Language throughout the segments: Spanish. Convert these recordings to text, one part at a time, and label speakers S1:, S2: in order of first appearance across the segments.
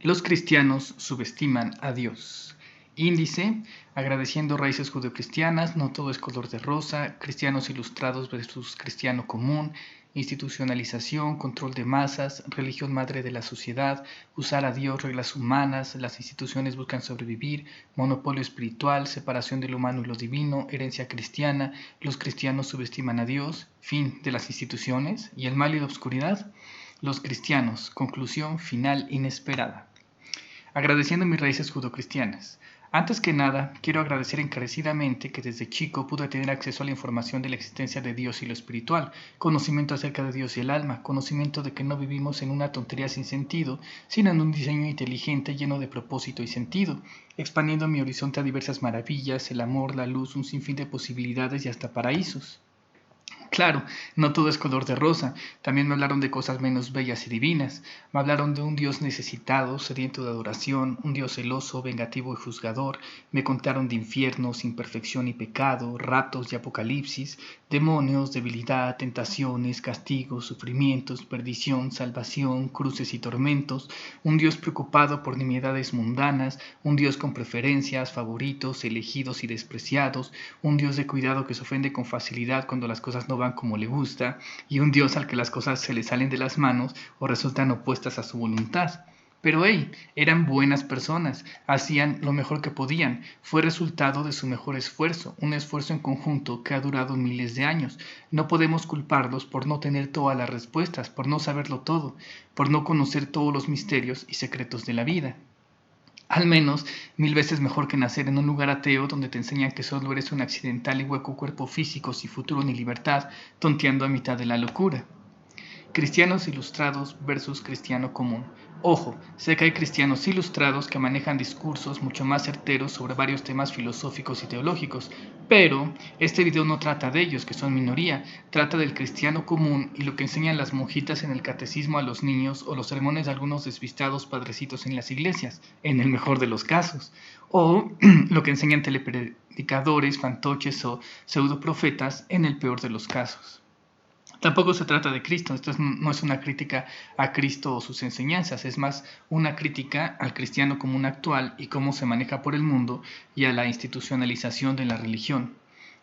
S1: Los cristianos subestiman a Dios. Índice: agradeciendo raíces judeocristianas, no todo es color de rosa, cristianos ilustrados versus cristiano común, institucionalización, control de masas, religión madre de la sociedad, usar a Dios, reglas humanas, las instituciones buscan sobrevivir, monopolio espiritual, separación de lo humano y lo divino, herencia cristiana, los cristianos subestiman a Dios, fin de las instituciones y el mal y la oscuridad. Los cristianos, conclusión final inesperada. Agradeciendo mis raíces judocristianas. Antes que nada, quiero agradecer encarecidamente que desde chico pude tener acceso a la información de la existencia de Dios y lo espiritual, conocimiento acerca de Dios y el alma, conocimiento de que no vivimos en una tontería sin sentido, sino en un diseño inteligente lleno de propósito y sentido, expandiendo mi horizonte a diversas maravillas, el amor, la luz, un sinfín de posibilidades y hasta paraísos. Claro, no todo es color de rosa, también me hablaron de cosas menos bellas y divinas, me hablaron de un Dios necesitado, sediento de adoración, un Dios celoso, vengativo y juzgador, me contaron de infiernos, imperfección y pecado, raptos y apocalipsis, demonios, debilidad, tentaciones, castigos, sufrimientos, perdición, salvación, cruces y tormentos, un Dios preocupado por nimiedades mundanas, un Dios con preferencias, favoritos, elegidos y despreciados, un Dios de cuidado que se ofende con facilidad cuando las cosas no van como le gusta, y un Dios al que las cosas se le salen de las manos o resultan opuestas a su voluntad. Pero eran buenas personas, hacían lo mejor que podían, fue resultado de su mejor esfuerzo, un esfuerzo en conjunto que ha durado miles de años. No podemos culparlos por no tener todas las respuestas, por no saberlo todo, por no conocer todos los misterios y secretos de la vida. Al menos 1000 veces mejor que nacer en un lugar ateo donde te enseñan que solo eres un accidental y hueco cuerpo físico sin futuro ni libertad, tonteando a mitad de la locura. Cristianos ilustrados versus cristiano común. Ojo, sé que hay cristianos ilustrados que manejan discursos mucho más certeros sobre varios temas filosóficos y teológicos, pero este video no trata de ellos, que son minoría, trata del cristiano común y lo que enseñan las monjitas en el catecismo a los niños o los sermones de algunos despistados padrecitos en las iglesias, en el mejor de los casos, o lo que enseñan telepredicadores, fantoches o pseudoprofetas en el peor de los casos. Tampoco se trata de Cristo, esto no es una crítica a Cristo o sus enseñanzas, es más una crítica al cristiano común actual y cómo se maneja por el mundo y a la institucionalización de la religión.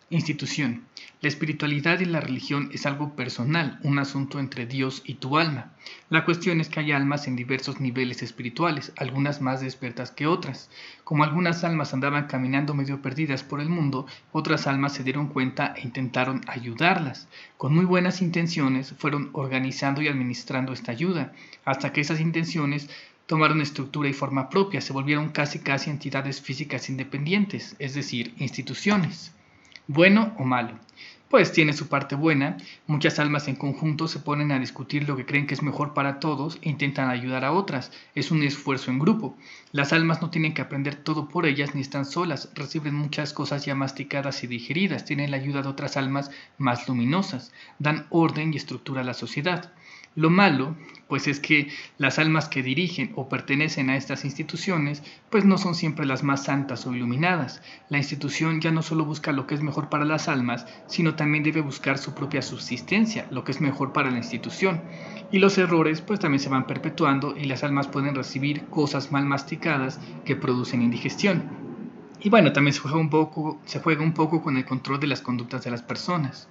S1: Institución. La espiritualidad y la religión es algo personal, un asunto entre Dios y tu alma. La cuestión es que hay almas en diversos niveles espirituales, algunas más despiertas que otras. Como algunas almas andaban caminando medio perdidas por el mundo, otras almas se dieron cuenta e intentaron ayudarlas. Con muy buenas intenciones fueron organizando y administrando esta ayuda, hasta que esas intenciones tomaron estructura y forma propia, se volvieron casi entidades físicas independientes, es decir, instituciones. ¿Bueno o malo? Pues tiene su parte buena, muchas almas en conjunto se ponen a discutir lo que creen que es mejor para todos e intentan ayudar a otras, es un esfuerzo en grupo. Las almas no tienen que aprender todo por ellas ni están solas, reciben muchas cosas ya masticadas y digeridas, tienen la ayuda de otras almas más luminosas, dan orden y estructura a la sociedad. Lo malo, pues es que las almas que dirigen o pertenecen a estas instituciones, pues no son siempre las más santas o iluminadas. La institución ya no solo busca lo que es mejor para las almas, sino también debe buscar su propia subsistencia, lo que es mejor para la institución. Y los errores pues también se van perpetuando y las almas pueden recibir cosas mal masticadas que producen indigestión. Y bueno, también se juega un poco con el control de las conductas de las personas.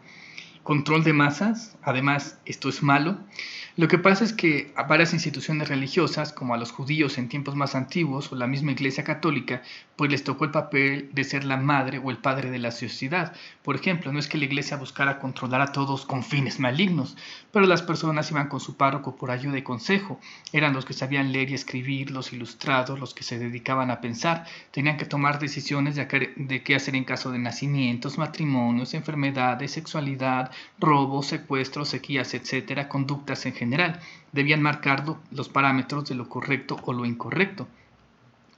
S1: Control de masas, además esto es malo. Lo que pasa es que a varias instituciones religiosas, como a los judíos en tiempos más antiguos o la misma Iglesia Católica, pues les tocó el papel de ser la madre o el padre de la sociedad. Por ejemplo, no es que la Iglesia buscara controlar a todos con fines malignos, pero las personas iban con su párroco por ayuda y consejo. Eran los que sabían leer y escribir, los ilustrados, los que se dedicaban a pensar. Tenían que tomar decisiones de qué hacer en caso de nacimientos, matrimonios, enfermedades, sexualidad, robos, secuestros, sequías, etcétera, conductas en general. Debían marcar los parámetros de lo correcto o lo incorrecto.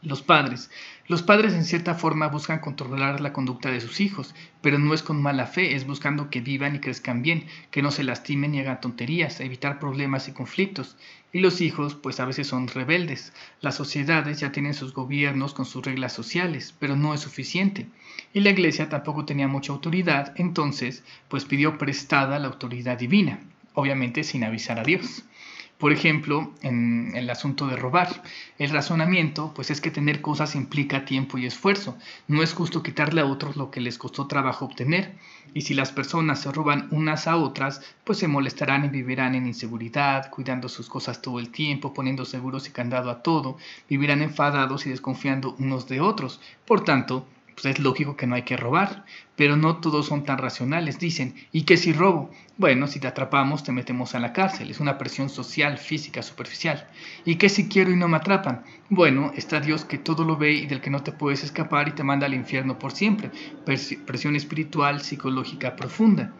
S1: Los padres en cierta forma buscan controlar la conducta de sus hijos, pero no es con mala fe, es buscando que vivan y crezcan bien, que no se lastimen ni hagan tonterías, evitar problemas y conflictos. Y los hijos pues a veces son rebeldes. Las sociedades ya tienen sus gobiernos con sus reglas sociales, pero no es suficiente. Y la Iglesia tampoco tenía mucha autoridad, entonces pues pidió prestada la autoridad divina, obviamente sin avisar a Dios. Por ejemplo, en el asunto de robar. El razonamiento, pues es que tener cosas implica tiempo y esfuerzo. No es justo quitarle a otros lo que les costó trabajo obtener. Y si las personas se roban unas a otras, pues se molestarán y vivirán en inseguridad, cuidando sus cosas todo el tiempo, poniendo seguros y candado a todo, vivirán enfadados y desconfiando unos de otros. Por tanto, pues es lógico que no hay que robar, pero no todos son tan racionales, dicen, ¿y qué si robo? Bueno, si te atrapamos te metemos a la cárcel, es una presión social, física, superficial. ¿Y qué si quiero y no me atrapan? Bueno, está Dios que todo lo ve y del que no te puedes escapar y te manda al infierno por siempre, presión espiritual, psicológica profunda.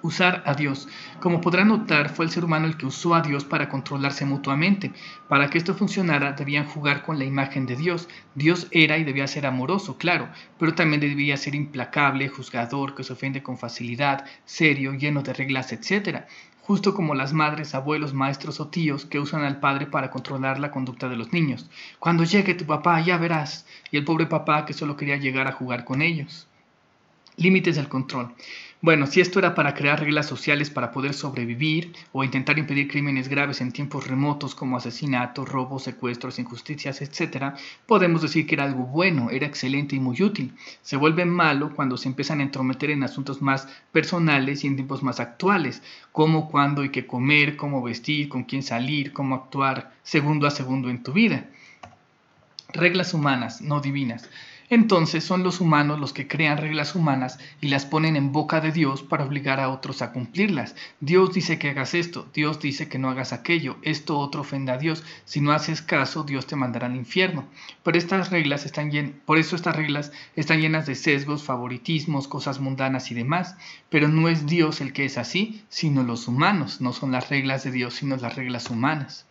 S1: Usar a Dios. Como podrán notar, fue el ser humano el que usó a Dios para controlarse mutuamente. Para que esto funcionara, debían jugar con la imagen de Dios. Dios era y debía ser amoroso, claro, pero también debía ser implacable, juzgador, que se ofende con facilidad, serio, lleno de reglas, etc. Justo como las madres, abuelos, maestros o tíos que usan al padre para controlar la conducta de los niños. Cuando llegue tu papá, ya verás. Y el pobre papá que solo quería llegar a jugar con ellos. Límites del control. Bueno, si esto era para crear reglas sociales para poder sobrevivir o intentar impedir crímenes graves en tiempos remotos como asesinatos, robos, secuestros, injusticias, etc., podemos decir que era algo bueno, era excelente y muy útil. Se vuelve malo cuando se empiezan a entrometer en asuntos más personales y en tiempos más actuales, como cuándo y qué comer, cómo vestir, con quién salir, cómo actuar segundo a segundo en tu vida. Reglas humanas, no divinas. Entonces son los humanos los que crean reglas humanas y las ponen en boca de Dios para obligar a otros a cumplirlas. Dios dice que hagas esto, Dios dice que no hagas aquello, esto otro ofende a Dios. Si no haces caso, Dios te mandará al infierno. Pero por eso estas reglas están llenas de sesgos, favoritismos, cosas mundanas y demás. Pero no es Dios el que es así, sino los humanos. No son las reglas de Dios, sino las reglas humanas.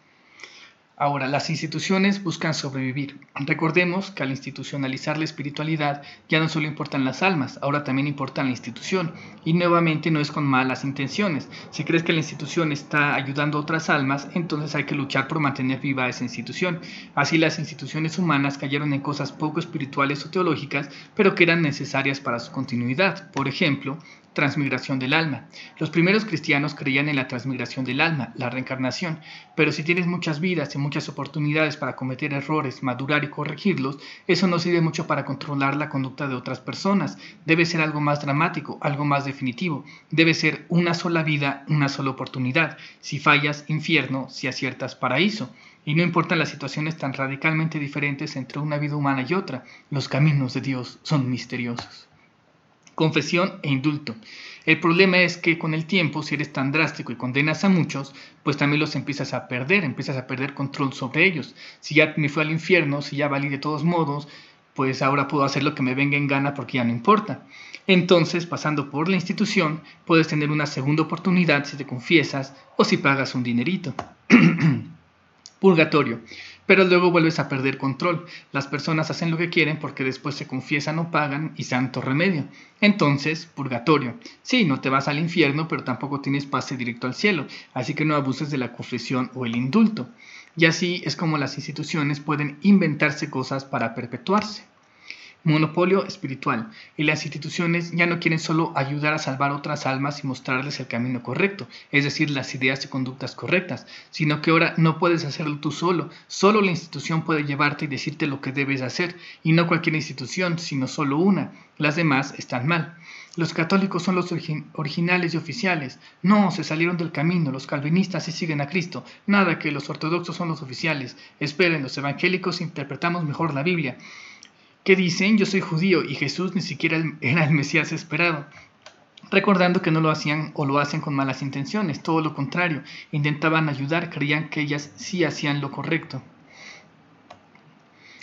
S1: Ahora, las instituciones buscan sobrevivir. Recordemos que al institucionalizar la espiritualidad ya no solo importan las almas, ahora también importa la institución. Y nuevamente no es con malas intenciones. Si crees que la institución está ayudando a otras almas, entonces hay que luchar por mantener viva esa institución. Así las instituciones humanas cayeron en cosas poco espirituales o teológicas, pero que eran necesarias para su continuidad. Por ejemplo, transmigración del alma. Los primeros cristianos creían en la transmigración del alma, la reencarnación, pero si tienes muchas vidas y muchas oportunidades para cometer errores, madurar y corregirlos, eso no sirve mucho para controlar la conducta de otras personas. Debe ser algo más dramático, algo más definitivo. Debe ser una sola vida, una sola oportunidad. Si fallas, infierno; si aciertas, paraíso. Y no importan las situaciones tan radicalmente diferentes entre una vida humana y otra, los caminos de Dios son misteriosos. Confesión e indulto. El problema es que con el tiempo, si eres tan drástico y condenas a muchos, pues también los empiezas a perder control sobre ellos. Si ya me fui al infierno, si ya valí de todos modos, pues ahora puedo hacer lo que me venga en gana porque ya no importa. Entonces, pasando por la institución, puedes tener una segunda oportunidad si te confiesas o si pagas un dinerito. Purgatorio. Pero luego vuelves a perder control. Las personas hacen lo que quieren porque después se confiesan o pagan y santo remedio. Entonces, purgatorio. Sí, no te vas al infierno, pero tampoco tienes pase directo al cielo, así que no abuses de la confesión o el indulto. Y así es como las instituciones pueden inventarse cosas para perpetuarse. Monopolio espiritual. Y las instituciones ya no quieren solo ayudar a salvar otras almas y mostrarles el camino correcto, es decir, las ideas y conductas correctas, sino que ahora no puedes hacerlo tú solo. Solo la institución puede llevarte y decirte lo que debes hacer, y no cualquier institución, sino solo una. Las demás están mal. Los católicos son los originales y oficiales. No, se salieron del camino. Los calvinistas sí siguen a Cristo. Nada, que los ortodoxos son los oficiales. Esperen, los evangélicos interpretamos mejor la Biblia. ¿Qué dicen? Yo soy judío y Jesús ni siquiera era el Mesías esperado. Recordando que no lo hacían o lo hacen con malas intenciones, todo lo contrario, intentaban ayudar, creían que ellas sí hacían lo correcto.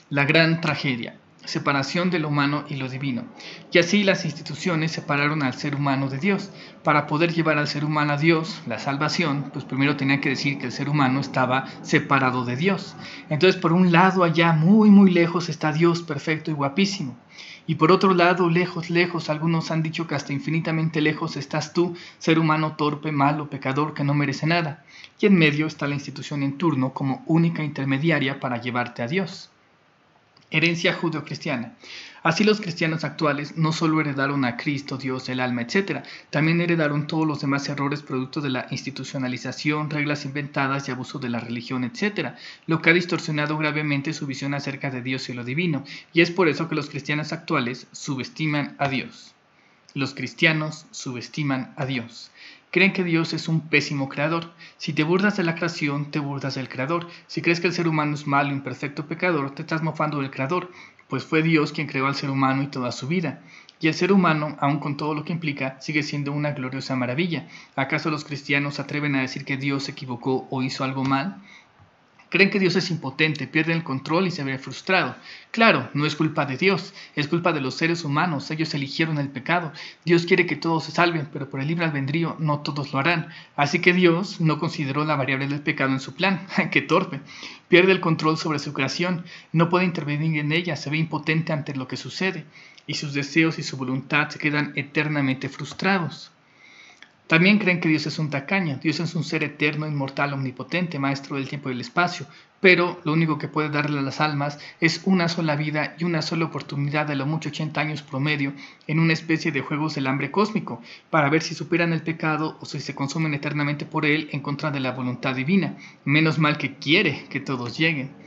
S1: La gran tragedia. Separación de lo humano y lo divino. Y así las instituciones separaron al ser humano de Dios. Para poder llevar al ser humano a Dios, la salvación, pues primero tenían que decir que el ser humano estaba separado de Dios. Entonces, por un lado, allá muy muy lejos está Dios perfecto y guapísimo. Y por otro lado, lejos, lejos, algunos han dicho que hasta infinitamente lejos estás tú, ser humano torpe, malo, pecador, que no merece nada. Y en medio está la institución en turno como única intermediaria para llevarte a Dios. Herencia judeocristiana. Así los cristianos actuales no solo heredaron a Cristo, Dios, el alma, etc., también heredaron todos los demás errores producto de la institucionalización, reglas inventadas y abuso de la religión, etc., lo que ha distorsionado gravemente su visión acerca de Dios y lo divino, y es por eso que los cristianos actuales subestiman a Dios. Los cristianos subestiman a Dios. Creen que Dios es un pésimo creador. Si te burlas de la creación, te burlas del creador. Si crees que el ser humano es malo, imperfecto, pecador, te estás mofando del creador, pues fue Dios quien creó al ser humano y toda su vida. Y el ser humano, aun con todo lo que implica, sigue siendo una gloriosa maravilla. ¿Acaso los cristianos se atreven a decir que Dios se equivocó o hizo algo mal? Creen que Dios es impotente, pierden el control y se ve frustrado. Claro, no es culpa de Dios, es culpa de los seres humanos, ellos eligieron el pecado. Dios quiere que todos se salven, pero por el libre albedrío no todos lo harán. Así que Dios no consideró la variable del pecado en su plan. ¡Qué torpe! Pierde el control sobre su creación, no puede intervenir en ella, se ve impotente ante lo que sucede, y sus deseos y su voluntad se quedan eternamente frustrados. También creen que Dios es un tacaño. Dios es un ser eterno, inmortal, omnipotente, maestro del tiempo y del espacio, pero lo único que puede darle a las almas es una sola vida y una sola oportunidad de lo mucho 80 años promedio en una especie de juegos del hambre cósmico, para ver si superan el pecado o si se consumen eternamente por él en contra de la voluntad divina. Menos mal que quiere que todos lleguen.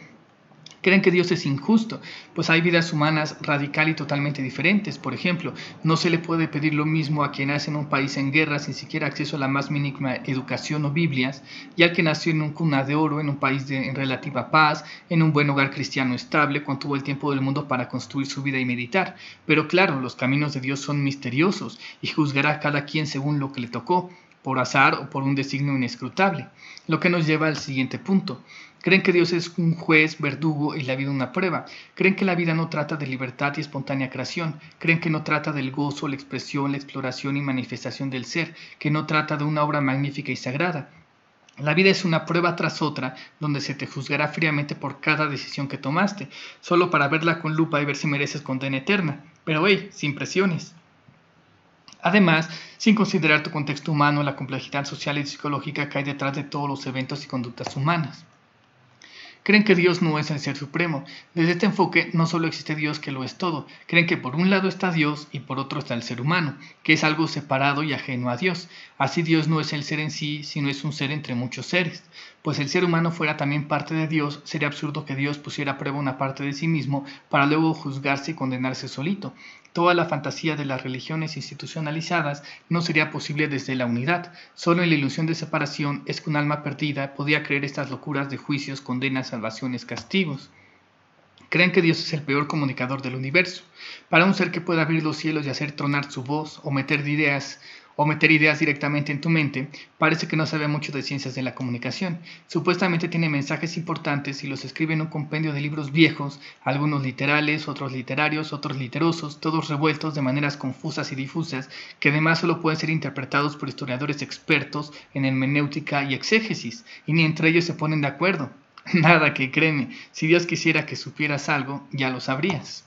S1: Creen que Dios es injusto, pues hay vidas humanas radical y totalmente diferentes. Por ejemplo, no se le puede pedir lo mismo a quien nace en un país en guerra sin siquiera acceso a la más mínima educación o Biblias, y al que nació en un cuna de oro, en un país en relativa paz, en un buen hogar cristiano estable, cuando tuvo el tiempo del mundo para construir su vida y meditar. Pero claro, los caminos de Dios son misteriosos y juzgará a cada quien según lo que le tocó, por azar o por un designio inescrutable. Lo que nos lleva al siguiente punto. Creen que Dios es un juez, verdugo y la vida una prueba. Creen que la vida no trata de libertad y espontánea creación. Creen que no trata del gozo, la expresión, la exploración y manifestación del ser, que no trata de una obra magnífica y sagrada. La vida es una prueba tras otra, donde se te juzgará fríamente por cada decisión que tomaste, solo para verla con lupa y ver si mereces condena eterna. Pero sin presiones. Además, sin considerar tu contexto humano, la complejidad social y psicológica que hay detrás de todos los eventos y conductas humanas. Creen que Dios no es el ser supremo. Desde este enfoque no solo existe Dios que lo es todo. Creen que por un lado está Dios y por otro está el ser humano, que es algo separado y ajeno a Dios. Así Dios no es el ser en sí, sino es un ser entre muchos seres. Pues si el ser humano fuera también parte de Dios, sería absurdo que Dios pusiera a prueba una parte de sí mismo para luego juzgarse y condenarse solito. Toda la fantasía de las religiones institucionalizadas no sería posible desde la unidad. Solo en la ilusión de separación es que un alma perdida podía creer estas locuras de juicios, condenas, salvaciones, castigos. Creen que Dios es el peor comunicador del universo. Para un ser que pueda abrir los cielos y hacer tronar su voz o meter ideas directamente en tu mente, parece que no sabe mucho de ciencias de la comunicación. Supuestamente tiene mensajes importantes y los escribe en un compendio de libros viejos, algunos literales, otros literarios, otros literosos, todos revueltos de maneras confusas y difusas, que además solo pueden ser interpretados por historiadores expertos en hermenéutica y exégesis, y ni entre ellos se ponen de acuerdo. Nada, que créeme, si Dios quisiera que supieras algo, ya lo sabrías.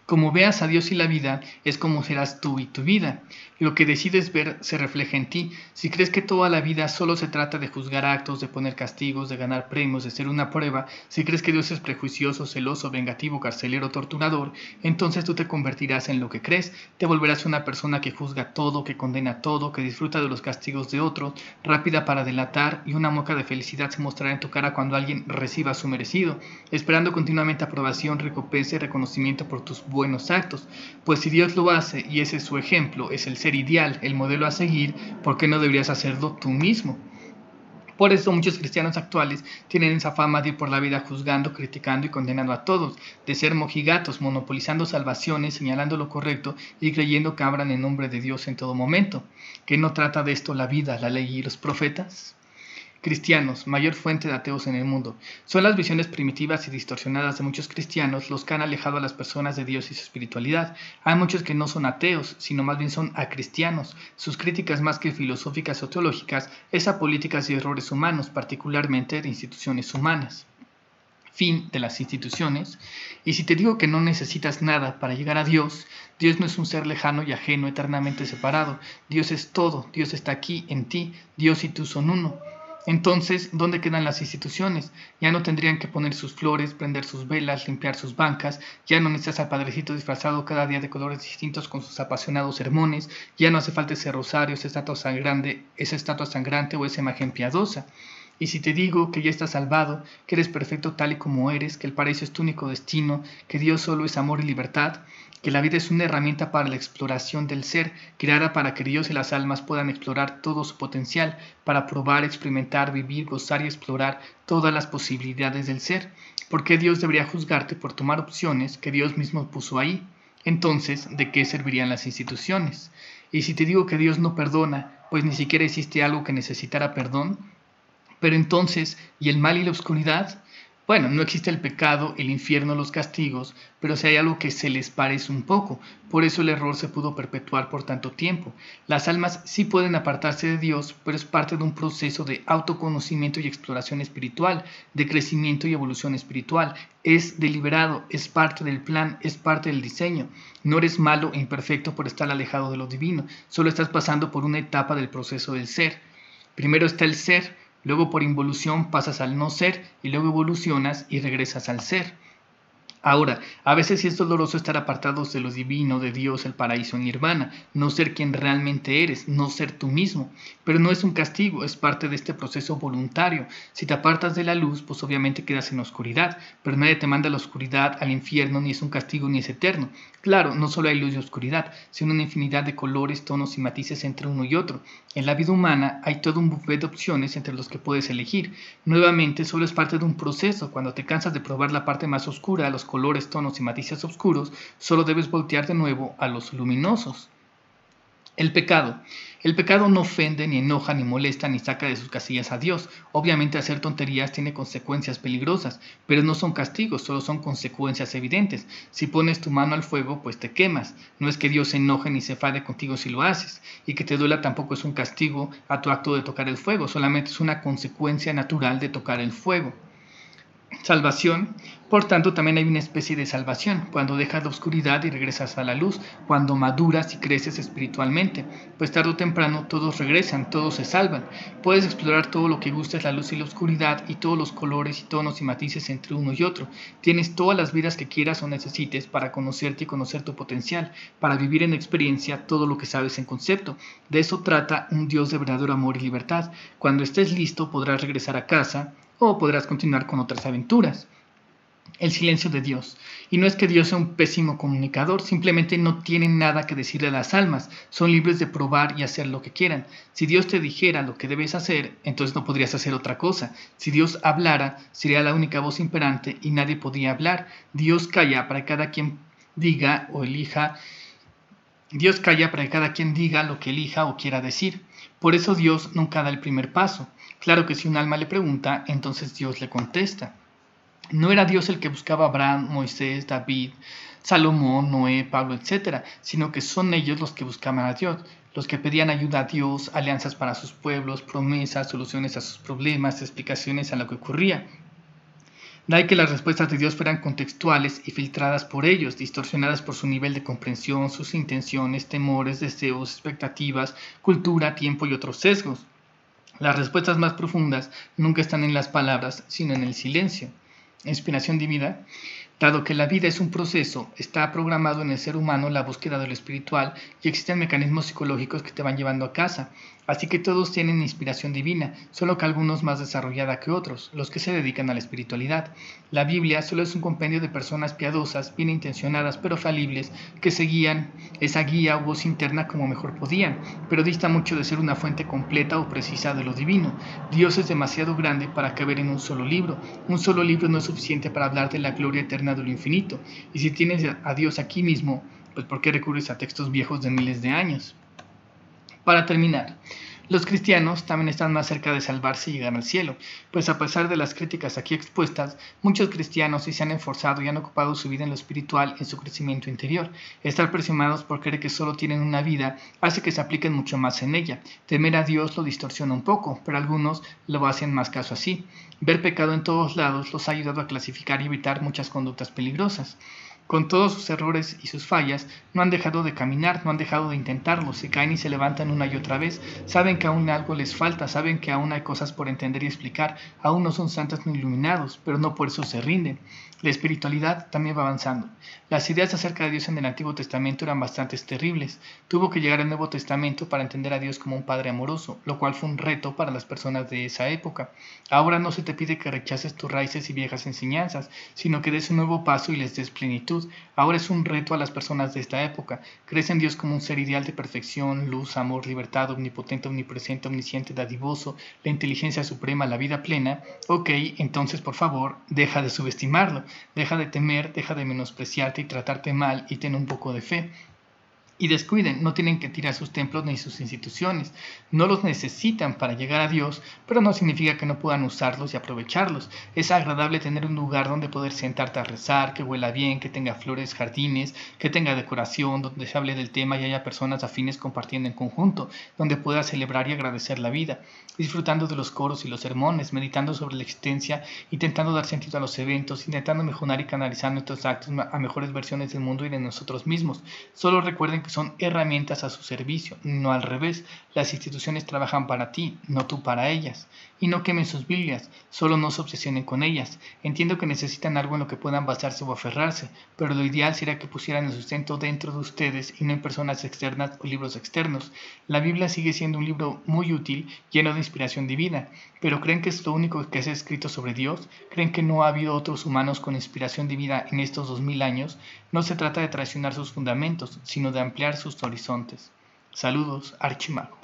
S1: Como veas a Dios y la vida, es como serás tú y tu vida. Lo que decides ver se refleja en ti. Si crees que toda la vida solo se trata de juzgar actos, de poner castigos, de ganar premios, de ser una prueba, si crees que Dios es prejuicioso, celoso, vengativo, carcelero, torturador, entonces tú te convertirás en lo que crees. Te volverás una persona que juzga todo, que condena todo, que disfruta de los castigos de otros, rápida para delatar, y una mueca de felicidad se mostrará en tu cara cuando alguien reciba su merecido, esperando continuamente aprobación, recompensa y reconocimiento por tus buenos actos. Pues si Dios lo hace y ese es su ejemplo, es el ser ideal, el modelo a seguir, ¿por qué no deberías hacerlo tú mismo? Por eso muchos cristianos actuales tienen esa fama de ir por la vida juzgando, criticando y condenando a todos, de ser mojigatos, monopolizando salvaciones, señalando lo correcto y creyendo que hablan en nombre de Dios en todo momento. ¿Qué no trata de esto la vida, la ley y los profetas? Cristianos, mayor fuente de ateos en el mundo. Son las visiones primitivas y distorsionadas de muchos cristianos los que han alejado a las personas de Dios y su espiritualidad. Hay muchos que no son ateos, sino más bien son acristianos. Sus críticas, más que filosóficas o teológicas, es a políticas y errores humanos, particularmente de instituciones humanas. Fin de las instituciones. Y si te digo que no necesitas nada para llegar a Dios, Dios no es un ser lejano y ajeno, eternamente separado. Dios es todo, Dios está aquí en ti, Dios y tú son uno. Entonces, ¿dónde quedan las instituciones? Ya no tendrían que poner sus flores, prender sus velas, limpiar sus bancas, ya no necesitas al padrecito disfrazado cada día de colores distintos con sus apasionados sermones, ya no hace falta ese rosario, esa estatua sangrante o esa imagen piadosa. Y si te digo que ya estás salvado, que eres perfecto tal y como eres, que el paraíso es tu único destino, que Dios solo es amor y libertad, que la vida es una herramienta para la exploración del ser, creada para que Dios y las almas puedan explorar todo su potencial, para probar, experimentar, vivir, gozar y explorar todas las posibilidades del ser. ¿Por qué Dios debería juzgarte por tomar opciones que Dios mismo puso ahí? Entonces, ¿de qué servirían las instituciones? Y si te digo que Dios no perdona, pues ni siquiera existe algo que necesitara perdón, pero entonces, ¿y el mal y la oscuridad? Bueno, no existe el pecado, el infierno, los castigos, pero si hay algo que se les parece un poco, por eso el error se pudo perpetuar por tanto tiempo. Las almas sí pueden apartarse de Dios, pero es parte de un proceso de autoconocimiento y exploración espiritual, de crecimiento y evolución espiritual. Es deliberado, es parte del plan, es parte del diseño. No eres malo e imperfecto por estar alejado de lo divino, solo estás pasando por una etapa del proceso del ser. Primero está el ser, luego por involución pasas al no ser y luego evolucionas y regresas al ser. Ahora, a veces sí es doloroso estar apartados de lo divino, de Dios, el paraíso, nirvana, no ser quien realmente eres, no ser tú mismo. Pero no es un castigo, es parte de este proceso voluntario. Si te apartas de la luz, pues obviamente quedas en oscuridad, pero nadie te manda a la oscuridad, al infierno, ni es un castigo ni es eterno. Claro, no solo hay luz y oscuridad, sino una infinidad de colores, tonos y matices entre uno y otro. En la vida humana hay todo un buffet de opciones entre los que puedes elegir. Nuevamente, solo es parte de un proceso. Cuando te cansas de probar la parte más oscura, los colores, tonos y matices oscuros, solo debes voltear de nuevo a los luminosos. El pecado. El pecado no ofende, ni enoja, ni molesta, ni saca de sus casillas a Dios. Obviamente hacer tonterías tiene consecuencias peligrosas, pero no son castigos, solo son consecuencias evidentes. Si pones tu mano al fuego, pues te quemas. No es que Dios se enoje ni se enfade contigo si lo haces, y que te duela tampoco es un castigo a tu acto de tocar el fuego, solamente es una consecuencia natural de tocar el fuego. Salvación. Por tanto, también hay una especie de salvación, cuando dejas la oscuridad y regresas a la luz, cuando maduras y creces espiritualmente, pues tarde o temprano todos regresan, todos se salvan. Puedes explorar todo lo que gustes, la luz y la oscuridad, y todos los colores y tonos y matices entre uno y otro. Tienes todas las vidas que quieras o necesites para conocerte y conocer tu potencial, para vivir en experiencia todo lo que sabes en concepto. De eso trata un Dios de verdadero amor y libertad. Cuando estés listo podrás regresar a casa, o podrás continuar con otras aventuras. El silencio de Dios. Y no es que Dios sea un pésimo comunicador, simplemente no tienen nada que decirle a las almas, son libres de probar y hacer lo que quieran. Si Dios te dijera lo que debes hacer, entonces no podrías hacer otra cosa. Si Dios hablara, sería la única voz imperante y nadie podría hablar. Dios calla para que cada quien diga o elija. Dios calla para que cada quien diga lo que elija o quiera decir. Por eso Dios nunca da el primer paso. Claro que si un alma le pregunta, entonces Dios le contesta. No era Dios el que buscaba a Abraham, Moisés, David, Salomón, Noé, Pablo, etc., sino que son ellos los que buscaban a Dios, los que pedían ayuda a Dios, alianzas para sus pueblos, promesas, soluciones a sus problemas, explicaciones a lo que ocurría. De ahí que las respuestas de Dios fueran contextuales y filtradas por ellos, distorsionadas por su nivel de comprensión, sus intenciones, temores, deseos, expectativas, cultura, tiempo y otros sesgos. Las respuestas más profundas nunca están en las palabras, sino en el silencio. Inspiración divina. Dado que la vida es un proceso, está programado en el ser humano la búsqueda de lo espiritual y existen mecanismos psicológicos que te van llevando a casa. Así que todos tienen inspiración divina, solo que algunos más desarrollada que otros, los que se dedican a la espiritualidad. La Biblia solo es un compendio de personas piadosas, bien intencionadas pero falibles, que seguían esa guía o voz interna como mejor podían, pero dista mucho de ser una fuente completa o precisa de lo divino. Dios es demasiado grande para caber en un solo libro. Un solo libro no es suficiente para hablar de la gloria eterna de lo infinito. Y si tienes a Dios aquí mismo, pues ¿por qué recurres a textos viejos de miles de años? Para terminar, los cristianos también están más cerca de salvarse y llegar al cielo, pues a pesar de las críticas aquí expuestas, muchos cristianos sí se han esforzado y han ocupado su vida en lo espiritual, en su crecimiento interior. Estar presionados por creer que solo tienen una vida hace que se apliquen mucho más en ella. Temer a Dios lo distorsiona un poco, pero algunos lo hacen más caso así. Ver pecado en todos lados los ha ayudado a clasificar y evitar muchas conductas peligrosas. Con todos sus errores y sus fallas, no han dejado de caminar, no han dejado de intentarlo, se caen y se levantan una y otra vez, saben que aún algo les falta, saben que aún hay cosas por entender y explicar, aún no son santos ni iluminados, pero no por eso se rinden. La espiritualidad también va avanzando. Las ideas acerca de Dios en el Antiguo Testamento eran bastante terribles. Tuvo que llegar el Nuevo Testamento para entender a Dios como un Padre amoroso, lo cual fue un reto para las personas de esa época. Ahora no se te pide que rechaces tus raíces y viejas enseñanzas, sino que des un nuevo paso y les des plenitud. Ahora es un reto a las personas de esta época. ¿Crees en Dios como un ser ideal de perfección, luz, amor, libertad, omnipotente, omnipresente, omnisciente, dadivoso, la inteligencia suprema, la vida plena? Ok, entonces por favor, deja de subestimarlo, deja de temer, deja de menospreciarte y tratarte mal y ten un poco de fe. Y descuiden, no tienen que tirar sus templos ni sus instituciones, no los necesitan para llegar a Dios, pero no significa que no puedan usarlos y aprovecharlos. Es agradable tener un lugar donde poder sentarte a rezar, que huela bien, que tenga flores, jardines, que tenga decoración, donde se hable del tema y haya personas afines compartiendo en conjunto, donde puedas celebrar y agradecer la vida, disfrutando de los coros y los sermones, meditando sobre la existencia, intentando dar sentido a los eventos, intentando mejorar y canalizar nuestros actos a mejores versiones del mundo y de nosotros mismos. Solo recuerden que son herramientas a su servicio, no al revés. Las instituciones trabajan para ti, no tú para ellas. Y no quemen sus Biblias, solo no se obsesionen con ellas. Entiendo que necesitan algo en lo que puedan basarse o aferrarse, pero lo ideal sería que pusieran el sustento dentro de ustedes y no en personas externas o libros externos. La Biblia sigue siendo un libro muy útil, lleno de inspiración divina, pero ¿creen que es lo único que se ha escrito sobre Dios? ¿Creen que no ha habido otros humanos con inspiración divina en estos 2000 años? No se trata de traicionar sus fundamentos, sino de ampliar sus horizontes. Saludos, Archimago.